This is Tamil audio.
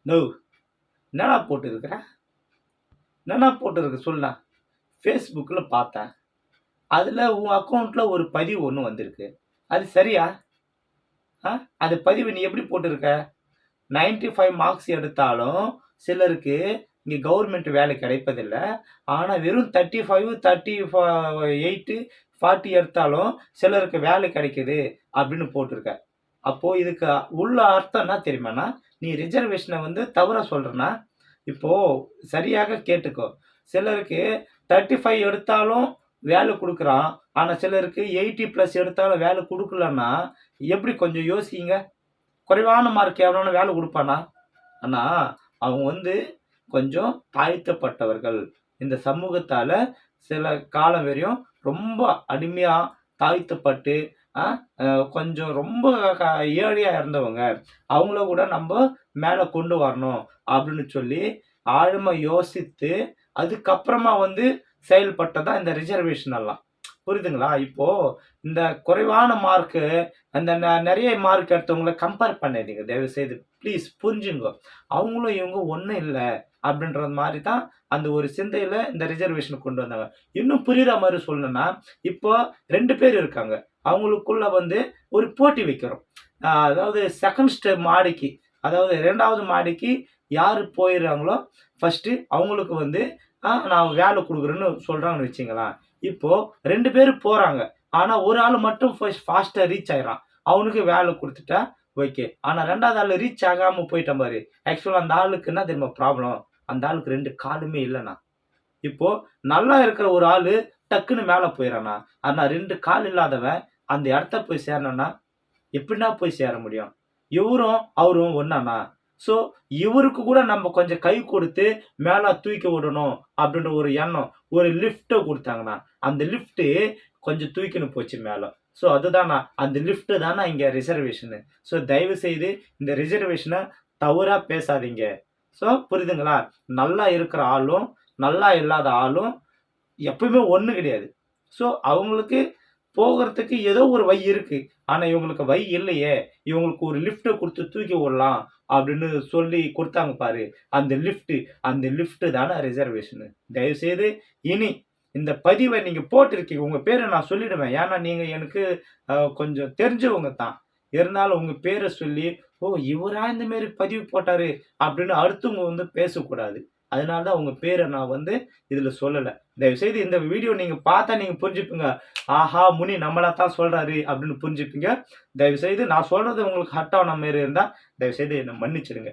நோ என்னடா போட்டுருக்குற, என்னடா போட்டுருக்கு சொல்லா. ஃபேஸ்புக்கில் பார்த்தேன், அதில் உன் அக்கௌண்ட்டில் ஒரு பதிவு ஒன்று வந்திருக்கு. அது சரியா? அது பதிவு நீ எப்படி போட்டிருக்க? 95 மார்க்ஸ் எடுத்தாலும் சிலருக்கு இங்கே கவர்மெண்ட் வேலை கிடைப்பதில்ல. ஆனால் வெறும் 35, 38, 40 எடுத்தாலும் சிலருக்கு வேலை கிடைக்குது அப்படின்னு போட்டிருக்க. அப்போது இதுக்கு உள்ள அர்த்தம் என்ன தெரியுமாண்ணா? நீ ரிசர்வேஷனை வந்து தவறாக சொல்கிறேன்னா, இப்போது சரியாக கேட்டுக்கோ. சிலருக்கு 35 எடுத்தாலும் வேலை கொடுக்குறான். ஆனால் சிலருக்கு 80+ எடுத்தாலும் வேலை கொடுக்கலன்னா எப்படி? கொஞ்சம் யோசிங்க. குறைவான மார்க் எவனாலும் வேலை கொடுப்பானா? ஆனால் அவங்க வந்து கொஞ்சம் தாழ்த்தப்பட்டவர்கள். இந்த சமூகத்தால் சில காலம் வரையும் ரொம்ப அடிமையாக தாழ்த்தப்பட்டு கொஞ்சம் ரொம்ப ஏழையாக இருந்தவங்க. அவங்கள கூட நம்ம மேலே கொண்டு வரணும் அப்படின்னு சொல்லி ஆழமாக யோசித்து அதுக்கப்புறமா வந்து செயல்பட்டதான் இந்த ரிசர்வேஷன் எல்லாம். புரியுதுங்களா? இப்போ இந்த குறைவான மார்க்கு அந்த நிறைய மார்க் எடுத்தவங்கள கம்பேர் பண்ணாதீங்க தயவு செய்து. ப்ளீஸ் புரிஞ்சுங்க. அவங்களும் இவங்க ஒன்றும் இல்லை அப்படின்றது மாதிரி தான் அந்த ஒரு சிந்தையில் இந்த ரிசர்வேஷன் கொண்டு வந்தாங்க. இன்னும் புரியுற மாதிரி சொல்லணும்னா, இப்போ 2 பேர் இருக்காங்க. அவங்களுக்குள்ள வந்து ஒரு போட்டி வைக்கிறோம். அதாவது செகண்ட் ஸ்டெப் மாடிக்கு, அதாவது 2வது மாடிக்கு யார் போயிடுறாங்களோ ஃபஸ்ட்டு அவங்களுக்கு வந்து நான் வேலை கொடுக்குறேன்னு சொல்கிறாங்கன்னு வச்சுங்களேன். இப்போது 2 பேர் போகிறாங்க. ஆனால் ஒரு ஆள் மட்டும் ஃபாஸ்ட்டாக ரீச் ஆயிடுறான். அவனுக்கு வேலை கொடுத்துட்டா ஓகே. ஆனால் 2வது ஆள் ரீச் ஆகாமல் போயிட்டான் பாரு. ஆக்சுவலாக அந்த ஆளுக்கு என்ன தெரியுமா ப்ராப்ளம்? அந்த ஆளுக்கு 2 காலுமே இல்லைண்ணா. இப்போது நல்லா இருக்கிற ஒரு ஆள் டக்குன்னு மேலே போயிடறானா. ஆனால் 2 கால் இல்லாதவன் அந்த இடத்த போய் சேரணும்னா எப்படின்னா போய் சேர முடியும்? இவரும் அவரும் ஒன்றாண்ணா. ஸோ இவருக்கு கூட நம்ம கொஞ்சம் கை கொடுத்து மேலே தூக்கி விடணும் அப்படின்ற ஒரு எண்ணம். ஒரு லிஃப்ட்டை கொடுத்தாங்கண்ணா, அந்த லிஃப்ட்டு கொஞ்சம் தூக்கின்னு போச்சு மேலே. ஸோ அதுதாண்ணா, அந்த லிஃப்ட்டு தானே இங்கே ரிசர்வேஷனு. ஸோ தயவு செய்து இந்த ரிசர்வேஷனை தவறாக பேசாதீங்க. ஸோ புரியுதுங்களா? நல்லா இருக்கிற ஆளும் நல்லா இல்லாத ஆளும் எப்பவுமே ஒன்று கிடையாது. ஸோ அவங்களுக்கு போகிறதுக்கு ஏதோ ஒரு வழி இருக்கு. ஆனால் இவங்களுக்கு வழி இல்லையே. இவங்களுக்கு ஒரு லிஃப்ட்டை கொடுத்து தூக்கி விடலாம் அப்படின்னு சொல்லி கொடுத்தாங்க பாரு. அந்த லிஃப்ட்டு தானே ரிசர்வேஷனு. தயவுசெய்து இனி இந்த பதிவை நீங்கள் போட்டிருக்கீங்க. உங்கள் பேரை நான் சொல்லிடுவேன். ஏன்னா நீங்கள் எனக்கு கொஞ்சம் தெரிஞ்சவங்க தான். இருந்தாலும் உங்கள் பேரை சொல்லி ஓ இவரா இந்தமாரி பதிவு போட்டார் அப்படின்னு அடுத்தவங்க வந்து பேசக்கூடாது. அதனால தான் உங்கள் பேரை நான் வந்து இதில் சொல்லலை. தயவுசெய்து இந்த வீடியோ நீங்கள் பார்த்தா நீங்கள் புரிஞ்சுப்பீங்க. ஆஹா முனி நம்மளா தான் சொல்கிறாரு அப்படின்னு புரிஞ்சுப்பீங்க. தயவுசெய்து நான் சொல்கிறது உங்களுக்கு ஹர்ட் ஆன மாரி இருந்தால் தயவுசெய்து என்னை மன்னிச்சிடுங்க.